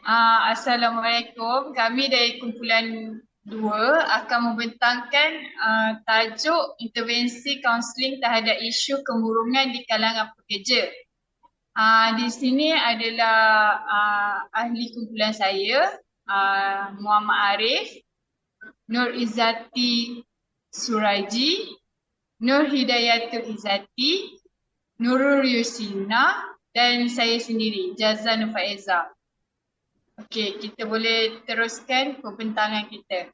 Assalamualaikum. Kami dari kumpulan 2 akan membentangkan tajuk intervensi kaunseling terhadap isu kemurungan di kalangan pekerja. Di sini adalah ahli kumpulan saya, Muhammad Arif, Nur Izzati Suraji, Nur Hidayatul Izzati, Nurul Yusina dan saya sendiri, Jazan Faizah. Okey, kita boleh teruskan pembentangan kita.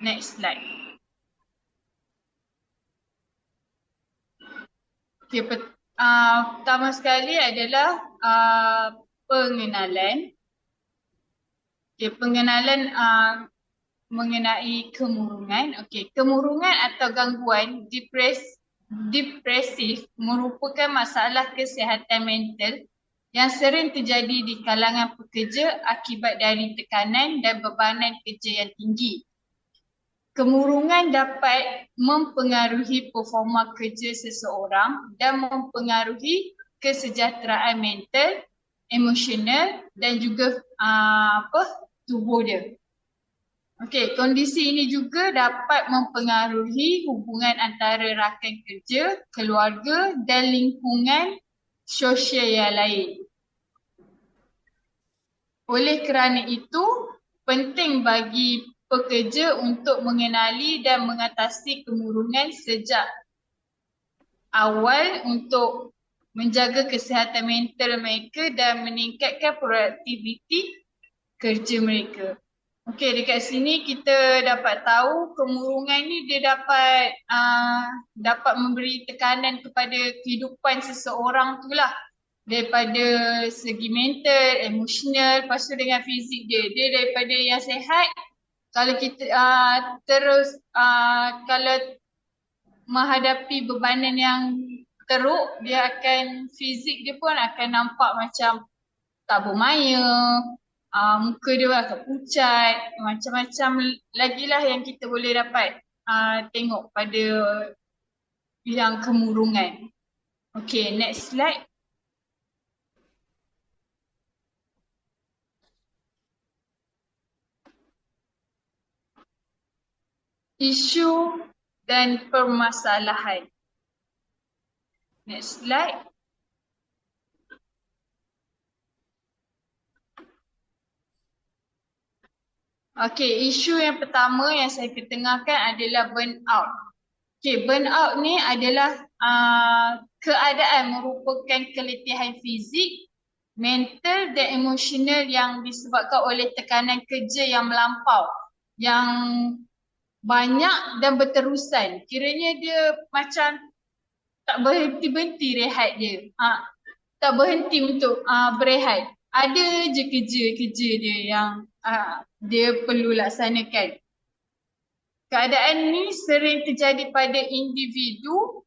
Next slide. Okey, pertama sekali adalah pengenalan. Okey, pengenalan mengenai kemurungan. Okey, kemurungan atau gangguan depresif merupakan masalah kesihatan mental yang sering terjadi di kalangan pekerja akibat dari tekanan dan bebanan kerja yang tinggi. Kemurungan dapat mempengaruhi performa kerja seseorang dan mempengaruhi kesejahteraan mental, emosional dan juga tubuh dia. Okey, kondisi ini juga dapat mempengaruhi hubungan antara rakan kerja, keluarga dan lingkungan sosial yang lain. Oleh kerana itu, penting bagi pekerja untuk mengenali dan mengatasi kemurungan sejak awal untuk menjaga kesihatan mental mereka dan meningkatkan produktiviti kerja mereka. Okey, dekat sini kita dapat tahu kemurungan ni dia dapat memberi tekanan kepada kehidupan seseorang tu lah. Daripada segi mental, emosional, lepas tu dengan fizik dia. Dia daripada yang sihat, kalau kita kalau menghadapi bebanan yang teruk, dia akan, fizik dia pun akan nampak macam tak bermaya, muka dia akan pucat, macam-macam lagi lah yang kita boleh dapat tengok pada yang kemurungan. Okay, next slide. Isu dan permasalahan. Next slide. Okay, isu yang pertama yang saya ketengahkan adalah burnout. Okay, burnout ni adalah keadaan merupakan keletihan fizik, mental dan emosional yang disebabkan oleh tekanan kerja yang melampau, yang banyak dan berterusan. Kiranya dia macam tak berhenti-henti rehat dia. Tak berhenti untuk berehat. Ada je kerja-kerja dia yang dia perlu laksanakan. Keadaan ni sering terjadi pada individu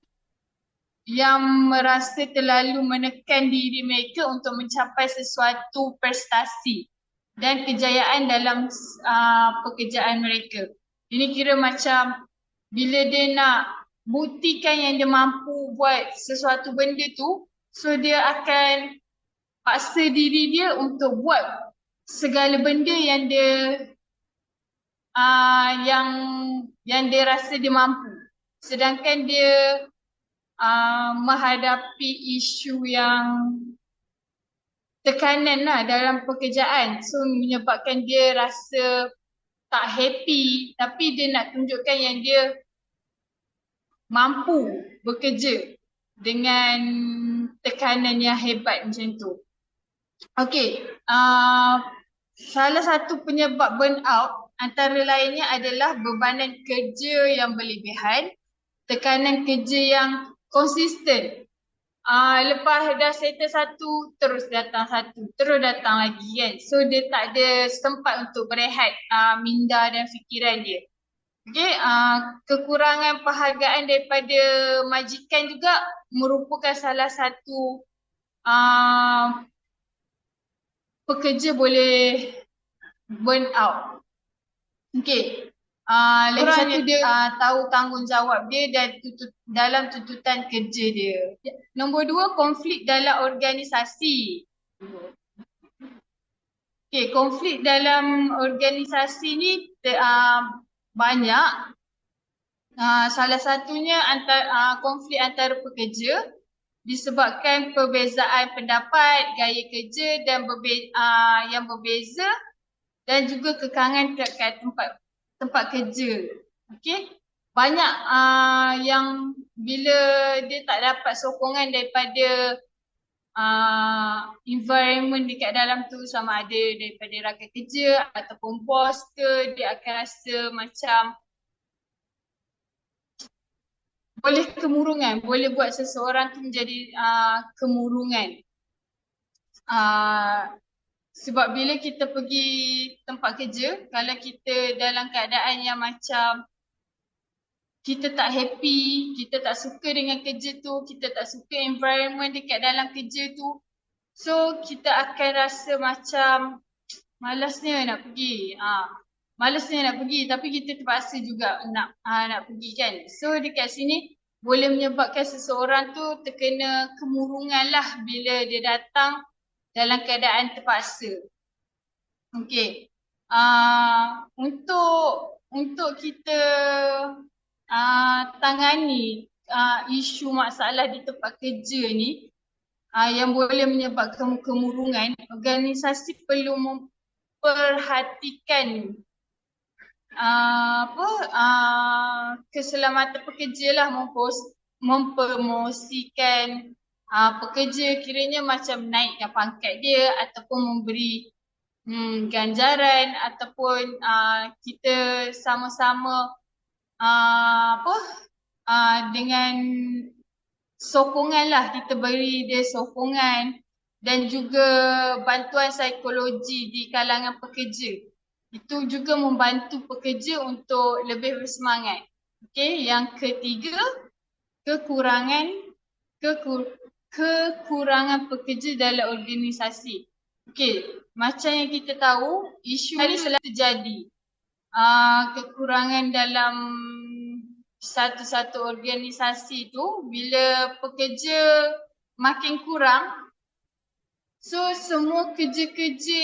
yang merasa terlalu menekan diri mereka untuk mencapai sesuatu prestasi dan kejayaan dalam pekerjaan mereka. Ini kira macam bila dia nak buktikan yang dia mampu buat sesuatu benda tu, so dia akan paksa diri dia untuk buat segala benda yang dia yang dia rasa dia mampu. Sedangkan dia menghadapi isu yang tekanan lah dalam pekerjaan. So menyebabkan dia rasa tak happy, tapi dia nak tunjukkan yang dia mampu bekerja dengan tekanan yang hebat macam tu. Okey, salah satu penyebab burnout antara lainnya adalah bebanan kerja yang berlebihan, tekanan kerja yang konsisten. Lepas dah settle satu, terus datang satu, terus datang lagi kan. So dia tak ada sempat untuk berehat minda dan fikiran dia. Okay, kekurangan penghargaan daripada majikan juga merupakan salah satu pekerja boleh burn out. Okay, lagi satu dia tahu tanggungjawab dia dan dalam tuntutan kerja dia. Nombor 2, konflik dalam organisasi. Okey, konflik dalam organisasi ni banyak. Salah satunya konflik antara pekerja disebabkan perbezaan pendapat, gaya kerja dan yang berbeza dan juga kekangan terkait tempat kerja. Okey. Banyak yang bila dia tak dapat sokongan daripada environment dekat dalam tu, sama ada daripada rakan kerja ataupun bos ke, dia akan rasa macam boleh kemurungan, boleh buat seseorang tu menjadi kemurungan. Sebab bila kita pergi tempat kerja, kalau kita dalam keadaan yang macam kita tak happy, kita tak suka dengan kerja tu, kita tak suka environment dekat dalam kerja tu, so kita akan rasa macam malasnya nak pergi. Malasnya nak pergi, tapi kita terpaksa juga nak pergi kan. So dekat sini boleh menyebabkan seseorang tu terkena kemurungan lah bila dia datang dalam keadaan terpaksa. Okey. Untuk kita tangani isu masalah di tempat kerja ni yang boleh menyebabkan kemurungan, organisasi perlu memperhatikan keselamatan pekerja lah, mempromosikan pekerja kiranya macam naikkan pangkat dia ataupun memberi ganjaran ataupun kita sama-sama dengan sokongan lah, kita beri dia sokongan dan juga bantuan psikologi di kalangan pekerja. Itu juga membantu pekerja untuk lebih bersemangat. Okey, yang ketiga, kekurangan pekerja dalam organisasi. Okey, macam yang kita tahu, isu ni selalu terjadi. Kekurangan dalam satu-satu organisasi tu, bila pekerja makin kurang, so semua kerja-kerja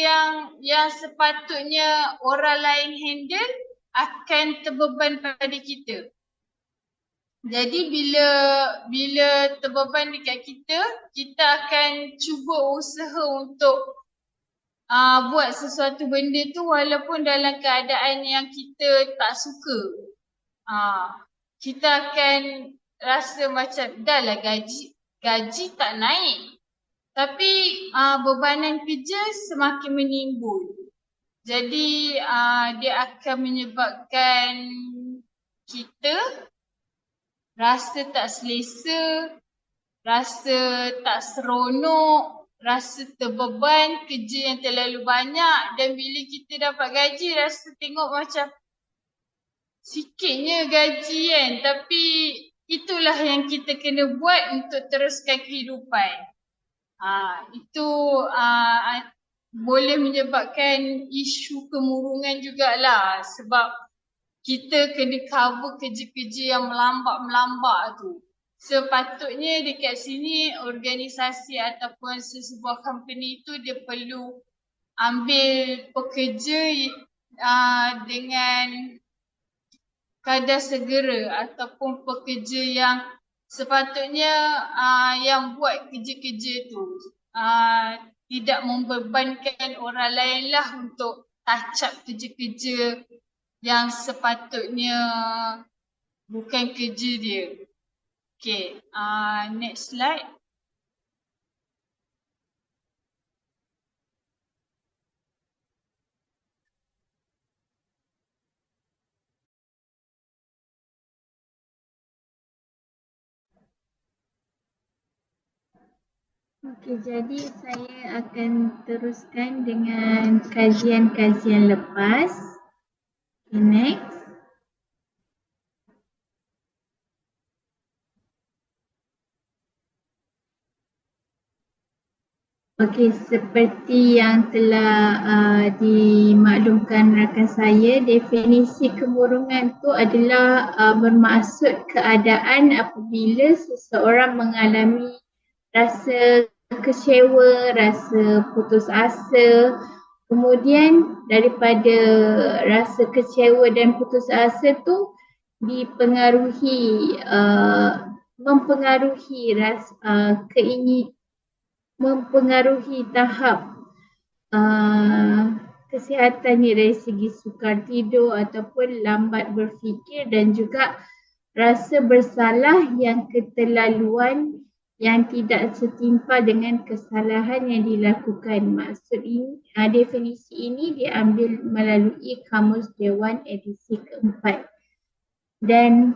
yang sepatutnya orang lain handle akan terbeban pada kita. Jadi bila terbeban dekat kita, kita akan cuba usaha untuk buat sesuatu benda tu walaupun dalam keadaan yang kita tak suka. Kita akan rasa macam dah lah gaji tak naik. Tapi bebanan kerja semakin menimbul. Jadi dia akan menyebabkan kita rasa tak selesa, rasa tak seronok, rasa terbeban, kerja yang terlalu banyak, dan bila kita dapat gaji rasa tengok macam sikitnya gaji kan, tapi itulah yang kita kena buat untuk teruskan kehidupan. Itu boleh menyebabkan isu kemurungan jugalah, sebab kita kena cover kerja-kerja yang melambat tu. Sepatutnya dekat sini organisasi ataupun sesebuah company tu dia perlu ambil pekerja dengan kadar segera ataupun pekerja yang sepatutnya yang buat kerja-kerja tu tidak membebankan orang lain lah untuk touch up kerja-kerja yang sepatutnya bukan kerja dia. Okay, next slide. Okey, jadi saya akan teruskan dengan kajian-kajian lepas. Okay, next. Okey, seperti yang telah dimaklumkan rakan saya, definisi kemurungan itu adalah bermaksud keadaan apabila seseorang mengalami rasa kecewa, rasa putus asa. Kemudian daripada rasa kecewa dan putus asa tu dipengaruhi mempengaruhi mempengaruhi tahap kesihatannya dari segi sukar tidur ataupun lambat berfikir dan juga rasa bersalah yang keterlaluan yang tidak setimpal dengan kesalahan yang dilakukan. Maksud ini, definisi ini diambil melalui Kamus Dewan edisi keempat. Dan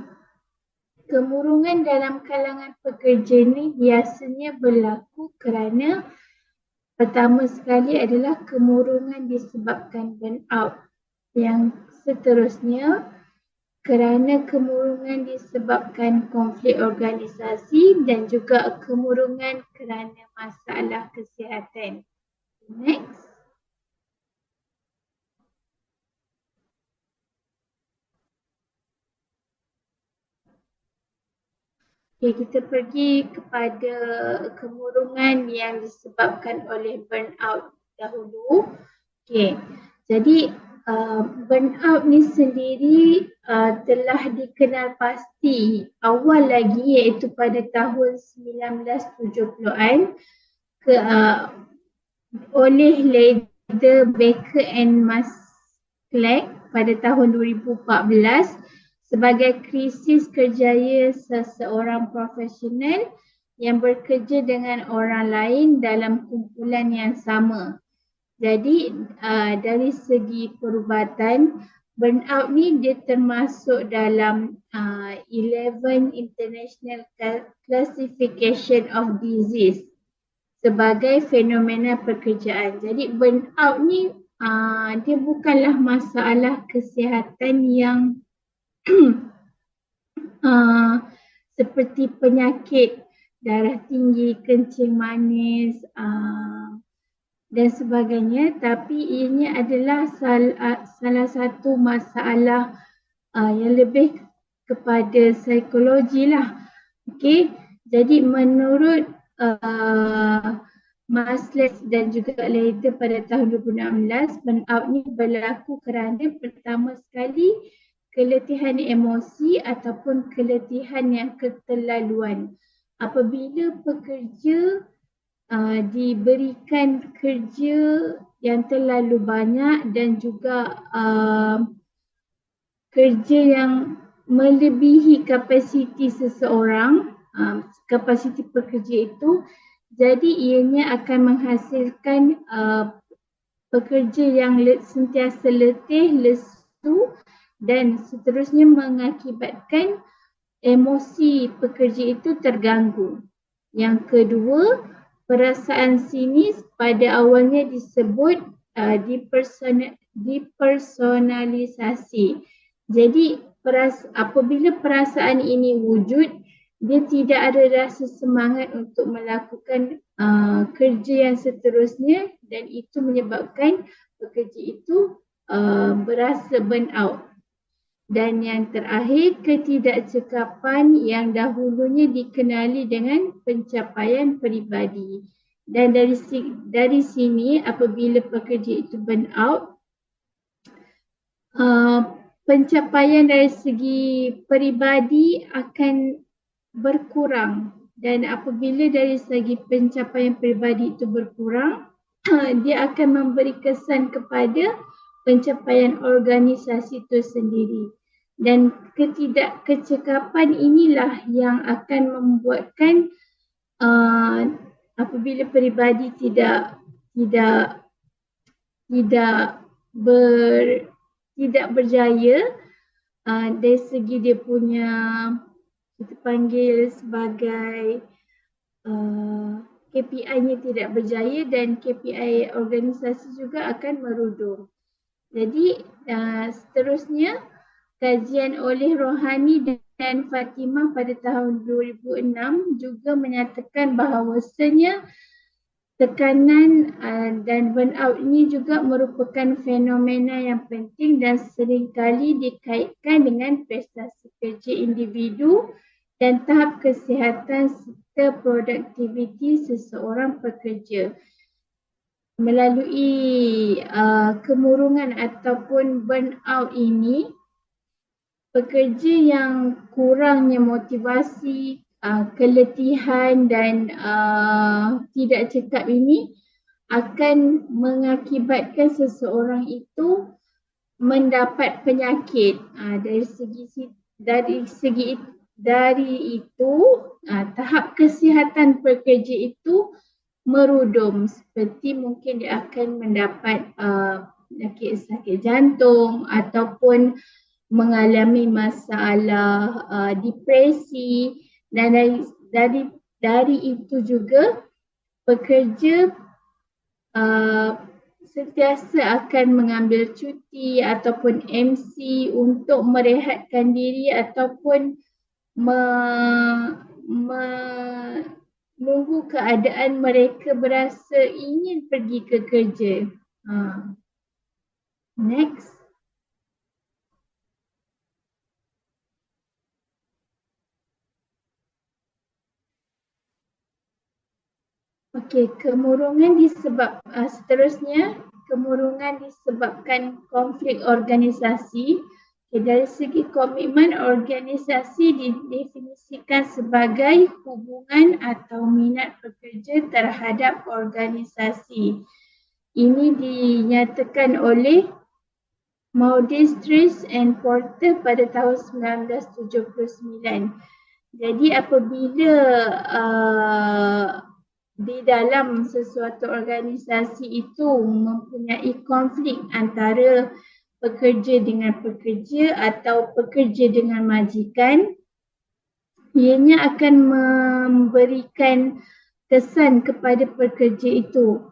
kemurungan dalam kalangan pekerja ini biasanya berlaku kerana pertama sekali adalah kemurungan disebabkan burnout. Yang seterusnya kerana kemurungan disebabkan konflik organisasi dan juga kemurungan kerana masalah kesihatan. Next. Okay, kita pergi kepada kemurungan yang disebabkan oleh burnout dahulu. Okay, jadi burnout ni sendiri telah dikenal pasti awal lagi iaitu pada tahun 1970-an oleh Leder, Baker and Maslach pada tahun 2014 sebagai krisis kerjaya seseorang profesional yang bekerja dengan orang lain dalam kumpulan yang sama. Jadi dari segi perubatan, burnout ni dia termasuk dalam 11 International Classification of Disease sebagai fenomena pekerjaan. Jadi burnout ni dia bukanlah masalah kesihatan yang seperti penyakit darah tinggi, kencing manis dan sebagainya, tapi ianya adalah salah satu masalah yang lebih kepada psikologi lah. Okey, jadi menurut Maslach dan juga Leder pada tahun 2016, burnout ni berlaku kerana pertama sekali keletihan emosi ataupun keletihan yang keterlaluan. Apabila pekerja diberikan kerja yang terlalu banyak dan juga kerja yang melebihi kapasiti seseorang, kapasiti pekerja itu, jadi ianya akan menghasilkan pekerja yang sentiasa letih, lesu dan seterusnya mengakibatkan emosi pekerja itu terganggu. Yang kedua, perasaan sinis pada awalnya disebut depersonalisasi. Jadi apabila perasaan ini wujud, dia tidak ada rasa semangat untuk melakukan kerja yang seterusnya dan itu menyebabkan pekerja itu berasa burnout. Dan yang terakhir, ketidakcekapan yang dahulunya dikenali dengan pencapaian peribadi. Dan dari sini apabila pekerja itu burnout, pencapaian dari segi peribadi akan berkurang. Dan apabila dari segi pencapaian peribadi itu berkurang, dia akan memberi kesan kepada pencapaian organisasi itu sendiri. Dan ketidakkecekapan inilah yang akan membuatkan apabila peribadi tidak berjaya dari segi dia punya, kita panggil sebagai KPI-nya tidak berjaya dan KPI organisasi juga akan merudum. Jadi seterusnya kajian oleh Rohani dan Fatimah pada tahun 2006 juga menyatakan bahawasanya Tekanan dan burnout ini juga merupakan fenomena yang penting dan seringkali dikaitkan dengan prestasi kerja individu dan tahap kesihatan serta produktiviti seseorang pekerja. Melalui kemurungan ataupun burnout ini, pekerja yang kurangnya motivasi, keletihan dan tidak cekap ini akan mengakibatkan seseorang itu mendapat penyakit. Dari itu tahap kesihatan pekerja itu merudum, seperti mungkin dia akan mendapat penyakit sakit jantung ataupun mengalami masalah depresi, dan dari itu juga pekerja sentiasa akan mengambil cuti ataupun MC untuk merehatkan diri ataupun menunggu keadaan mereka berasa ingin pergi ke kerja. Next. Okey, seterusnya, kemurungan disebabkan konflik organisasi. Dari segi komitmen, organisasi didefinisikan sebagai hubungan atau minat pekerja terhadap organisasi. Ini dinyatakan oleh Maudie, Strauss and Porter pada tahun 1979. Jadi apabila di dalam sesuatu organisasi itu mempunyai konflik antara pekerja dengan pekerja atau pekerja dengan majikan, ianya akan memberikan kesan kepada pekerja itu.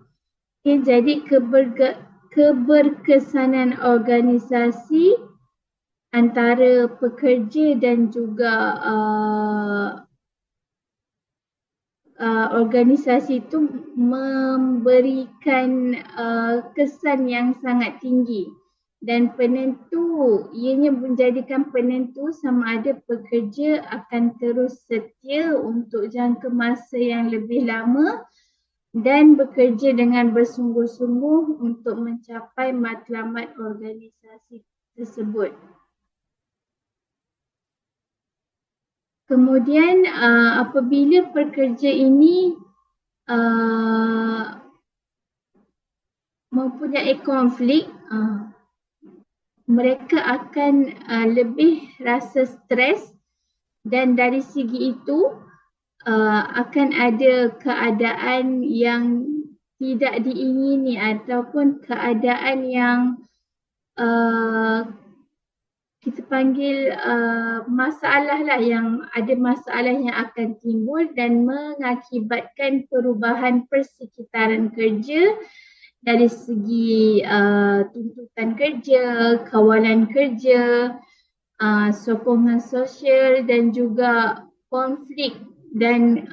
Jadi keberkesanan organisasi antara pekerja dan juga organisasi itu memberikan kesan yang sangat tinggi, dan ianya menjadikan penentu sama ada pekerja akan terus setia untuk jangka masa yang lebih lama dan bekerja dengan bersungguh-sungguh untuk mencapai matlamat organisasi tersebut. Kemudian apabila pekerja ini mempunyai konflik, mereka akan lebih rasa stres, dan dari segi itu akan ada keadaan yang tidak diingini ataupun keadaan yang kita panggil masalah lah, yang ada masalah yang akan timbul dan mengakibatkan perubahan persekitaran kerja dari segi tuntutan kerja, kawalan kerja, sokongan sosial dan juga konflik dan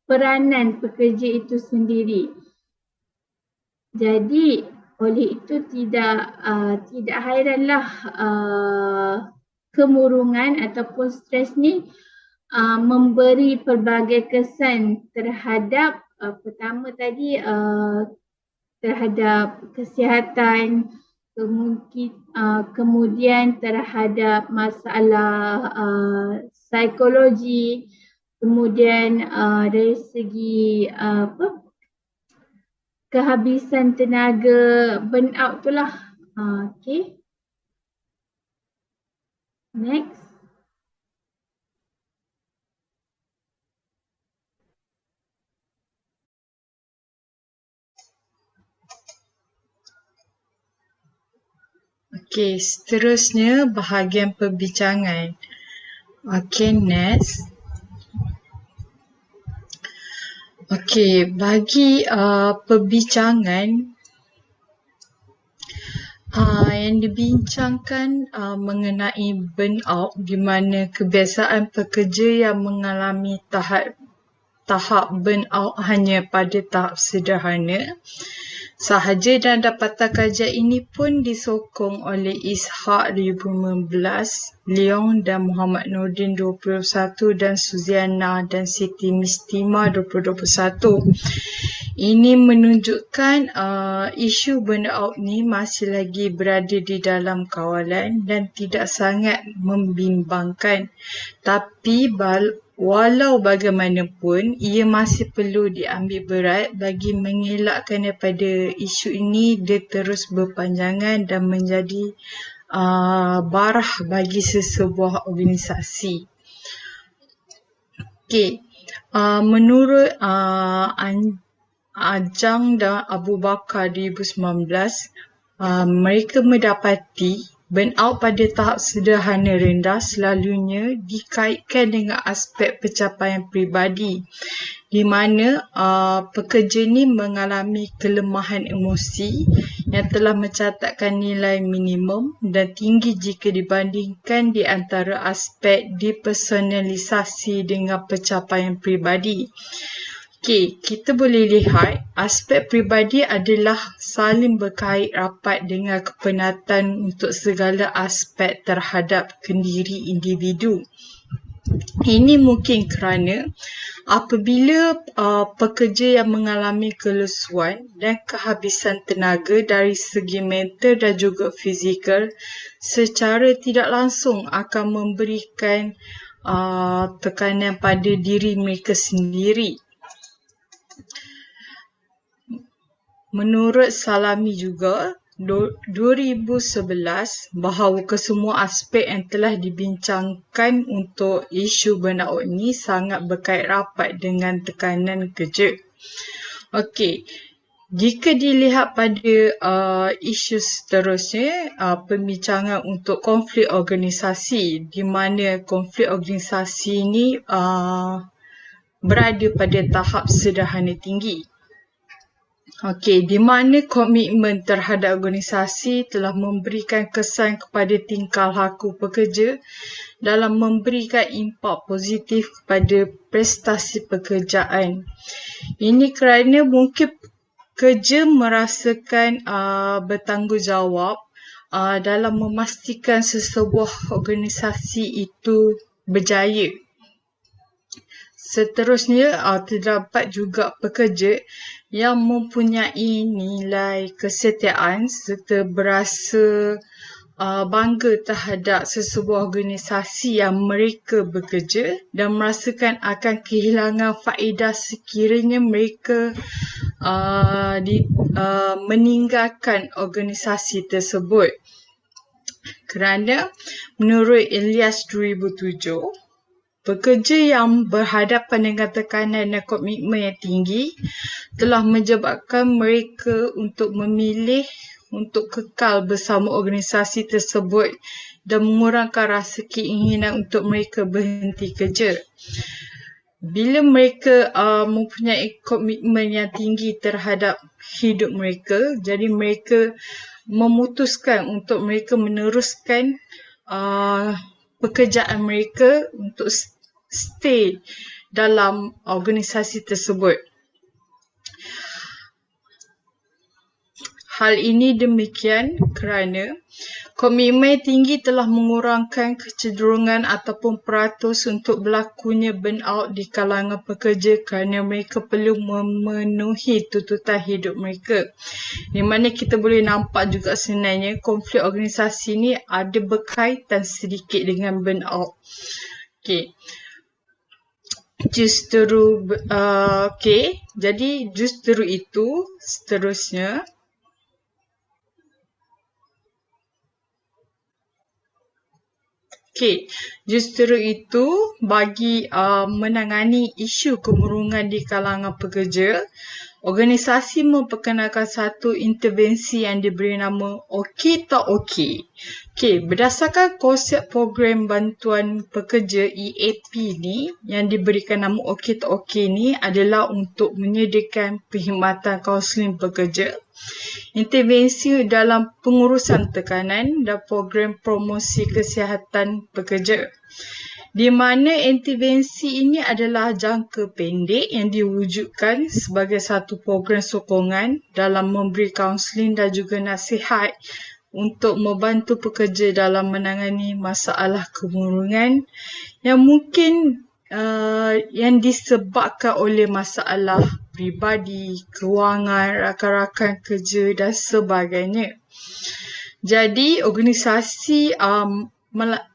peranan pekerja itu sendiri. Jadi oleh itu tidak hairanlah kemurungan ataupun stres ni memberi pelbagai kesan terhadap pertama tadi terhadap kesihatan, kemudian terhadap masalah psikologi, kemudian dari segi kehabisan tenaga, burnout tu lah. Okay. Next. Okey, seterusnya bahagian perbincangan. Okey, next. Okey, bagi perbincangan yang dibincangkan mengenai burnout, di mana kebiasaan pekerja yang mengalami tahap tahap burnout hanya pada tahap sederhana sahaja dan dapatan kajian ini pun disokong oleh Ishak 2015, Leong dan Muhammad Nordin 2021 dan Suziana dan Siti Mistima 2021. Ini menunjukkan isu burnout ni masih lagi berada di dalam kawalan dan tidak sangat membimbangkan. Tapi walau bagaimanapun, ia masih perlu diambil berat bagi mengelakkan daripada isu ini dia terus berpanjangan dan menjadi barah bagi sesebuah organisasi. Okey, menurut Ajang dan Abu Bakar 2019, mereka mendapati burnout pada tahap sederhana rendah selalunya dikaitkan dengan aspek pencapaian peribadi di mana pekerja ni mengalami kelemahan emosi yang telah mencatatkan nilai minimum dan tinggi jika dibandingkan di antara aspek depersonalisasi dengan pencapaian peribadi. Okey, kita boleh lihat aspek peribadi adalah saling berkait rapat dengan kepenatan untuk segala aspek terhadap kendiri individu. Ini mungkin kerana apabila pekerja yang mengalami kelesuan dan kehabisan tenaga dari segi mental dan juga fizikal secara tidak langsung akan memberikan tekanan pada diri mereka sendiri. Menurut Salami juga, 2011 bahawa kesemua aspek yang telah dibincangkan untuk isu burnout ini sangat berkait rapat dengan tekanan kerja. Okey, jika dilihat pada isu seterusnya, pembincangan untuk konflik organisasi, di mana konflik organisasi ini berada pada tahap sederhana tinggi. Okey, di mana komitmen terhadap organisasi telah memberikan kesan kepada tingkah laku pekerja dalam memberikan impak positif kepada prestasi pekerjaan. Ini kerana mungkin kerja merasakan bertanggungjawab dalam memastikan sesebuah organisasi itu berjaya. Seterusnya, terdapat juga pekerja yang mempunyai nilai kesetiaan serta berasa bangga terhadap sesebuah organisasi yang mereka bekerja dan merasakan akan kehilangan faedah sekiranya mereka meninggalkan organisasi tersebut. Kerana menurut Ilyas 2007, pekerja yang berhadapan dengan tekanan dan komitmen yang tinggi telah menyebabkan mereka untuk memilih untuk kekal bersama organisasi tersebut dan mengurangkan rasa keinginan untuk mereka berhenti kerja. Bila mereka mempunyai komitmen yang tinggi terhadap hidup mereka, jadi mereka memutuskan untuk mereka meneruskan pekerjaan mereka untuk stay dalam organisasi tersebut. Hal ini demikian kerana komitmen tinggi telah mengurangkan kecenderungan ataupun peratus untuk berlakunya burnout di kalangan pekerja kerana mereka perlu memenuhi tuntutan hidup mereka. Di mana kita boleh nampak juga sebenarnya konflik organisasi ni ada berkaitan sedikit dengan burnout. Okey. Jadi justru itu seterusnya justru itu bagi menangani isu kemurungan di kalangan pekerja, organisasi memperkenalkan satu intervensi yang diberi nama Okey Tak Okey. Berdasarkan konsep program bantuan pekerja EAP ni yang diberikan nama Okey Tak Okey ni adalah untuk menyediakan perkhidmatan kaunseling pekerja, intervensi dalam pengurusan tekanan dan program promosi kesihatan pekerja. di mana intervensi ini adalah jangka pendek yang diwujudkan sebagai satu program sokongan dalam memberi kaunseling dan juga nasihat untuk membantu pekerja dalam menangani masalah kemurungan yang mungkin yang disebabkan oleh masalah peribadi, kewangan, rakan-rakan kerja dan sebagainya. Jadi, organisasi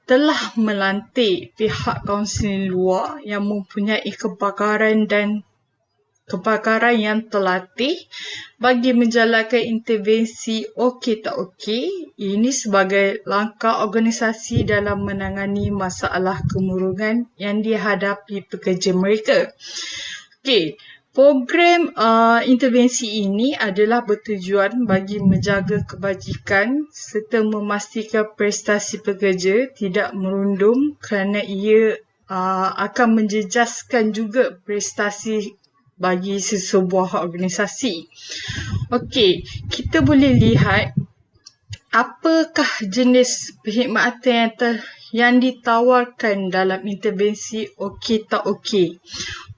telah melantik pihak kaunseling luar yang mempunyai kepakaran yang terlatih bagi menjalankan intervensi okey tak okey. Ini sebagai langkah organisasi dalam menangani masalah kemurungan yang dihadapi pekerja mereka. Okey. Program intervensi ini adalah bertujuan bagi menjaga kebajikan serta memastikan prestasi pekerja tidak merundum kerana ia akan menjejaskan juga prestasi bagi sesebuah organisasi. Okey, kita boleh lihat apakah jenis perkhidmatan yang ditawarkan dalam intervensi okey tak okey.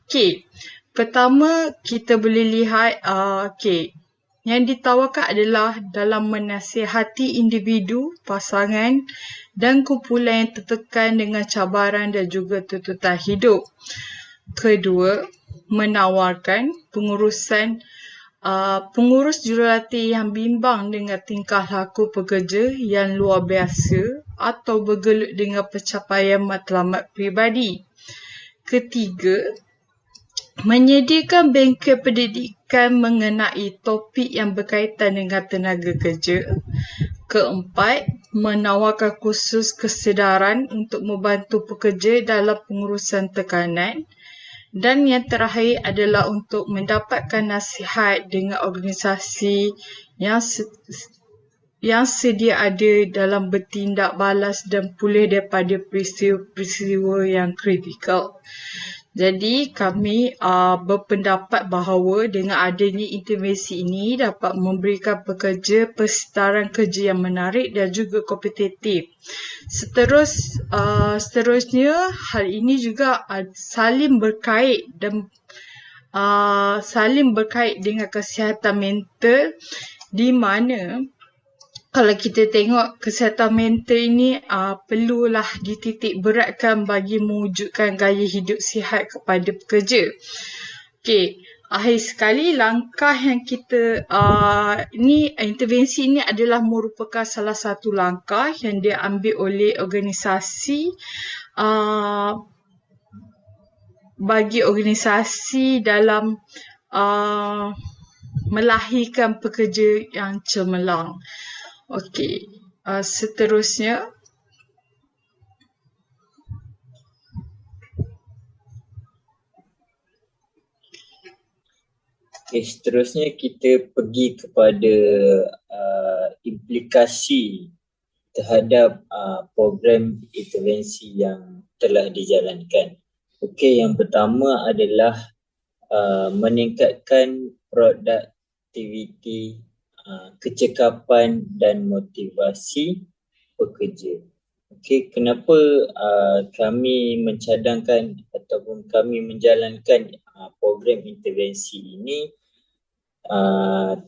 Okey. Pertama, kita boleh lihat yang ditawarkan adalah dalam menasihati individu, pasangan dan kumpulan yang tertekan dengan cabaran dan juga tuntutan hidup. Kedua, menawarkan pengurus jurulatih yang bimbang dengan tingkah laku pekerja yang luar biasa atau bergelut dengan pencapaian matlamat peribadi. Ketiga, menyediakan bengkel pendidikan mengenai topik yang berkaitan dengan tenaga kerja. Keempat, menawarkan kursus kesedaran untuk membantu pekerja dalam pengurusan tekanan. Dan yang terakhir adalah untuk mendapatkan nasihat dengan organisasi yang sedia ada dalam bertindak balas dan pulih daripada peristiwa yang kritikal. Jadi kami berpendapat bahawa dengan adanya intervensi ini dapat memberikan pekerja persetaraan kerja yang menarik dan juga kompetitif. Seterusnya, hal ini juga saling berkait dengan kesihatan mental, di mana kalau kita tengok kesihatan mental ini perlulah dititik beratkan bagi mewujudkan gaya hidup sihat kepada pekerja. Okey, akhir sekali langkah yang kita intervensi ini adalah merupakan salah satu langkah yang diambil oleh organisasi bagi organisasi dalam melahirkan pekerja yang cemerlang. Okey, seterusnya. Seterusnya kita pergi kepada implikasi terhadap program intervensi yang telah dijalankan. Okey, yang pertama adalah meningkatkan produktiviti, kecekapan dan motivasi pekerja. Okey, kenapa kami mencadangkan ataupun kami menjalankan program intervensi ini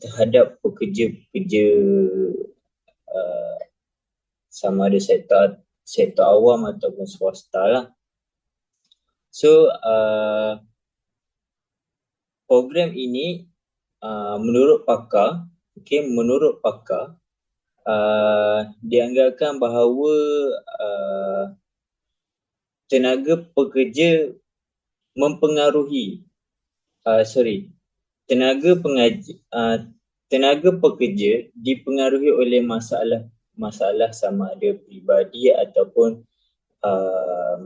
terhadap pekerja-pekerja sama ada sektor awam ataupun swasta lah. So, program ini menurut pakar, dianggapkan bahawa tenaga pekerja mempengaruhi tenaga pekerja dipengaruhi oleh masalah sama ada peribadi ataupun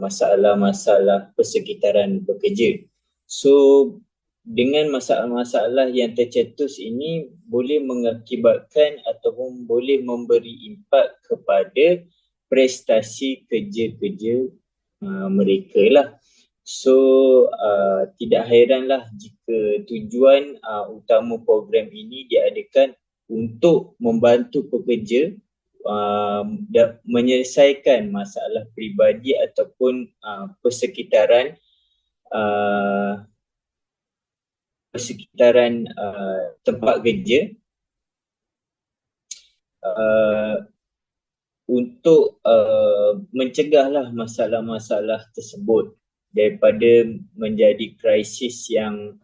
masalah-masalah persekitaran pekerja. So, dengan masalah-masalah yang tercetus ini boleh mengakibatkan ataupun boleh memberi impak kepada prestasi kerja-kerja mereka lah. So, tidak heranlah jika tujuan utama program ini diadakan untuk membantu pekerja menyelesaikan masalah peribadi ataupun persekitaran tempat kerja untuk mencegahlah masalah-masalah tersebut daripada menjadi krisis yang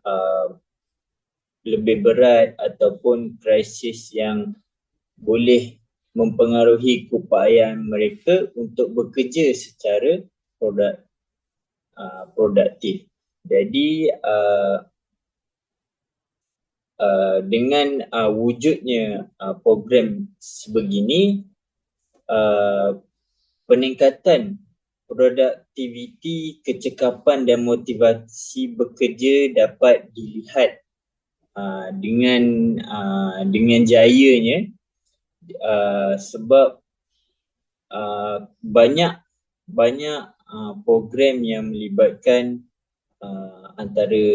lebih berat ataupun krisis yang boleh mempengaruhi keupayaan mereka untuk bekerja secara produktif. Jadi dengan wujudnya program sebegini, peningkatan produktiviti, kecekapan dan motivasi bekerja dapat dilihat dengan jayanya, sebab banyak program yang melibatkan antara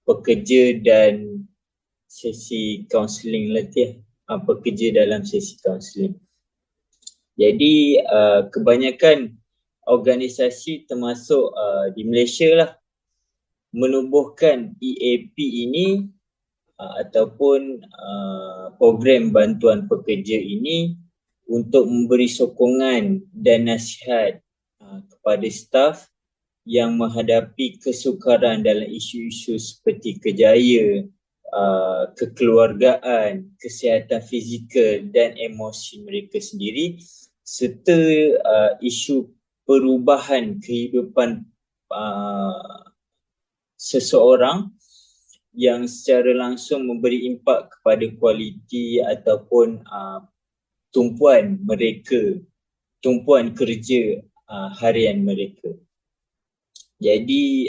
pekerja dan sesi kaunseling latih, pekerja dalam sesi kaunseling. Jadi kebanyakan organisasi termasuk di Malaysia lah menubuhkan EAP ini ataupun program bantuan pekerja ini untuk memberi sokongan dan nasihat kepada staf yang menghadapi kesukaran dalam isu-isu seperti kerjaya, kekeluargaan, kesihatan fizikal dan emosi mereka sendiri, serta isu perubahan kehidupan seseorang yang secara langsung memberi impak kepada kualiti ataupun tumpuan kerja harian mereka. Jadi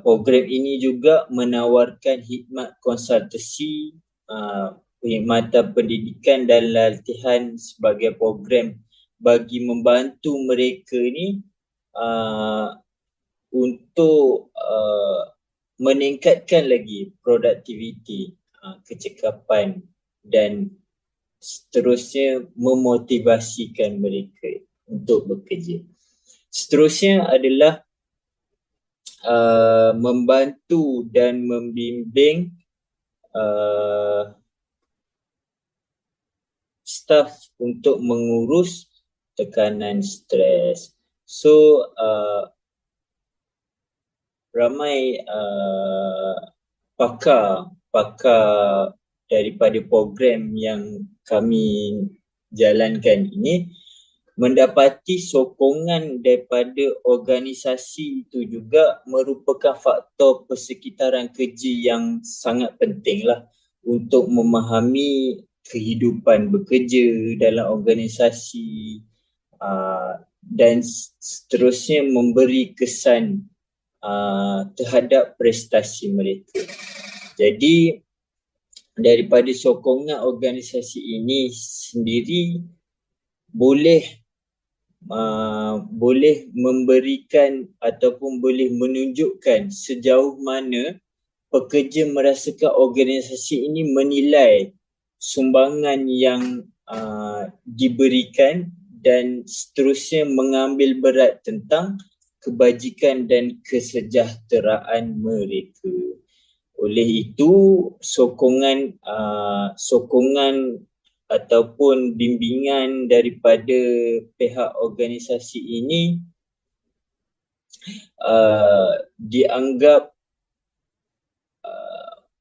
program ini juga menawarkan khidmat konsultasi, perkhidmatan pendidikan dan latihan sebagai program bagi membantu mereka ni untuk meningkatkan lagi produktiviti, kecekapan dan seterusnya memotivasikan mereka untuk bekerja. Seterusnya adalah membantu dan membimbing staf untuk mengurus tekanan stres. So ramai pakar daripada program yang kami jalankan ini mendapati sokongan daripada organisasi itu juga merupakan faktor persekitaran kerja yang sangat penting lah untuk memahami kehidupan bekerja dalam organisasi dan seterusnya memberi kesan terhadap prestasi mereka. Jadi daripada sokongan organisasi ini sendiri boleh memberikan ataupun boleh menunjukkan sejauh mana pekerja merasakan organisasi ini menilai sumbangan yang diberikan dan seterusnya mengambil berat tentang kebajikan dan kesejahteraan mereka. Oleh itu, sokongan ataupun bimbingan daripada pihak organisasi ini dianggap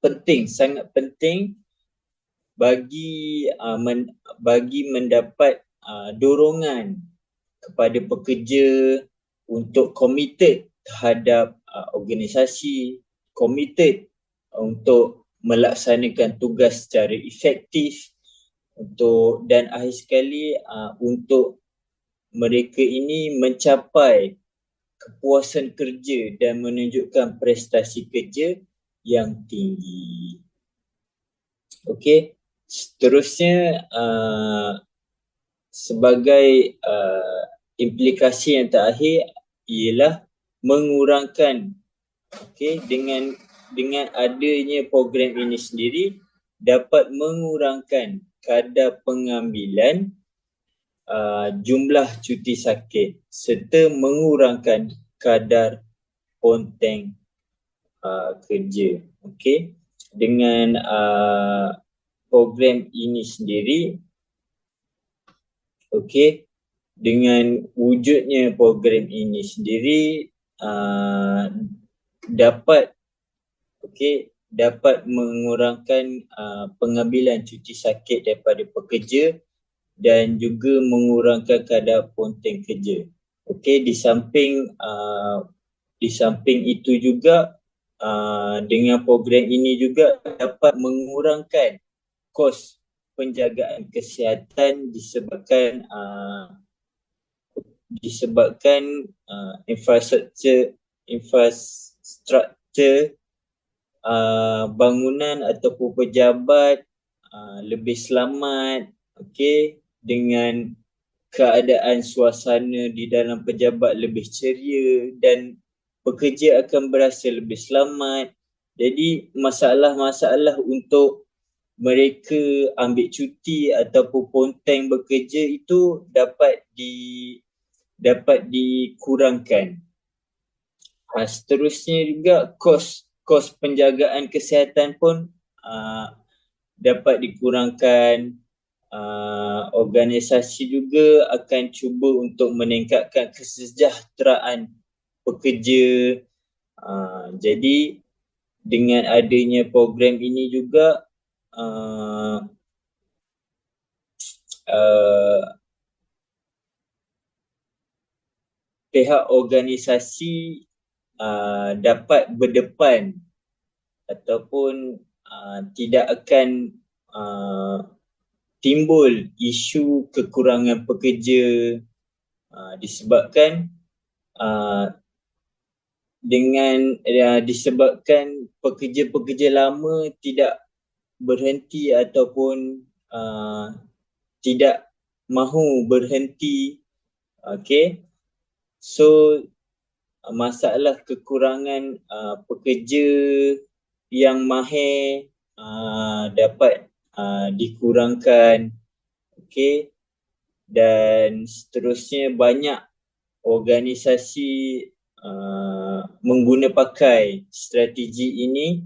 penting, sangat penting bagi mendapat dorongan kepada pekerja untuk committed terhadap organisasi, committed untuk melaksanakan tugas secara efektif, dan akhir sekali untuk mereka ini mencapai kepuasan kerja dan menunjukkan prestasi kerja yang tinggi. Okey, seterusnya sebagai implikasi yang terakhir ialah mengurangkan, dengan adanya program ini sendiri dapat mengurangkan kadar pengambilan jumlah cuti sakit serta mengurangkan kadar ponteng kerja. Okey, dengan program ini sendiri, okey, dengan wujudnya program ini sendiri dapat mengurangkan pengambilan cuti sakit daripada pekerja dan juga mengurangkan kadar ponteng kerja. Okey, di samping itu juga dengan program ini juga dapat mengurangkan kos penjagaan kesihatan disebabkan infrastruktur bangunan ataupun pejabat lebih selamat, okey, dengan keadaan suasana di dalam pejabat lebih ceria dan pekerja akan berasa lebih selamat. Jadi masalah-masalah untuk mereka ambil cuti ataupun ponteng bekerja itu dapat dikurangkan. Seterusnya juga kos penjagaan kesihatan pun dapat dikurangkan. Organisasi juga akan cuba untuk meningkatkan kesejahteraan pekerja. Jadi dengan adanya program ini juga pihak organisasi dapat berdepan ataupun tidak akan timbul isu kekurangan pekerja disebabkan disebabkan pekerja-pekerja lama tidak berhenti ataupun tidak mahu berhenti. Okey, so masalah kekurangan pekerja yang mahir dapat dikurangkan. Okey, dan seterusnya banyak organisasi mengguna pakai strategi ini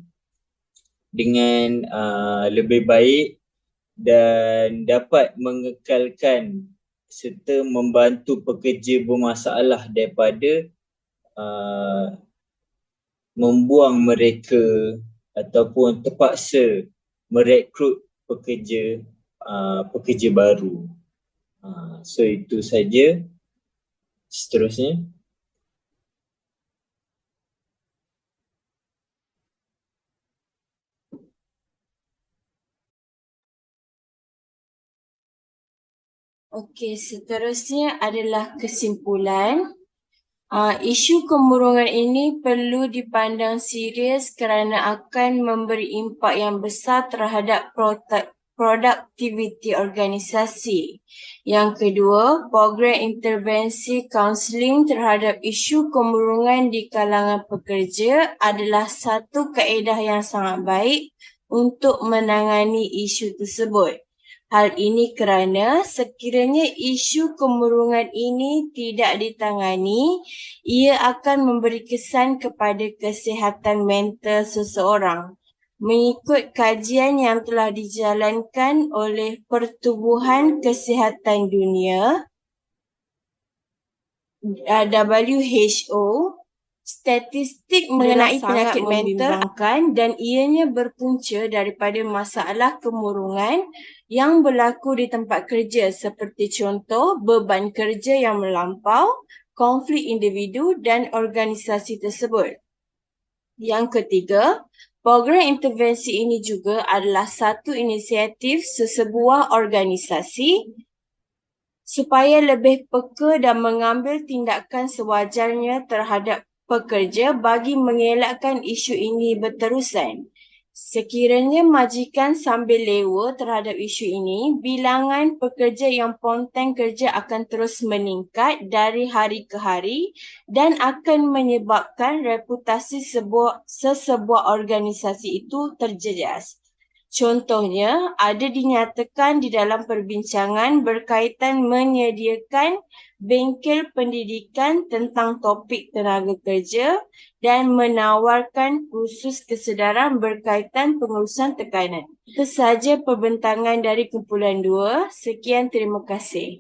dengan lebih baik dan dapat mengekalkan serta membantu pekerja bermasalah daripada membuang mereka ataupun terpaksa merekrut pekerja baru. So itu saja. Seterusnya. Okey, seterusnya adalah kesimpulan. Isu kemurungan ini perlu dipandang serius kerana akan memberi impak yang besar terhadap produktiviti organisasi. Yang kedua, program intervensi kaunseling terhadap isu kemurungan di kalangan pekerja adalah satu kaedah yang sangat baik untuk menangani isu tersebut. Hal ini kerana sekiranya isu kemurungan ini tidak ditangani, ia akan memberi kesan kepada kesihatan mental seseorang. Mengikut kajian yang telah dijalankan oleh Pertubuhan Kesihatan Dunia WHO, statistik mengenai penyakit mental dan ianya berpunca daripada masalah kemurungan yang berlaku di tempat kerja seperti contoh beban kerja yang melampau, konflik individu dan organisasi tersebut. Yang ketiga, program intervensi ini juga adalah satu inisiatif sesebuah organisasi supaya lebih peka dan mengambil tindakan sewajarnya terhadap pekerja bagi mengelakkan isu ini berterusan. Sekiranya majikan sambil lewa terhadap isu ini, bilangan pekerja yang ponteng kerja akan terus meningkat dari hari ke hari dan akan menyebabkan reputasi sesebuah organisasi itu terjejas. Contohnya, ada dinyatakan di dalam perbincangan berkaitan menyediakan bengkel pendidikan tentang topik tenaga kerja dan menawarkan kursus kesedaran berkaitan pengurusan tekanan. Itu sahaja perbentangan dari kumpulan 2. Sekian, terima kasih.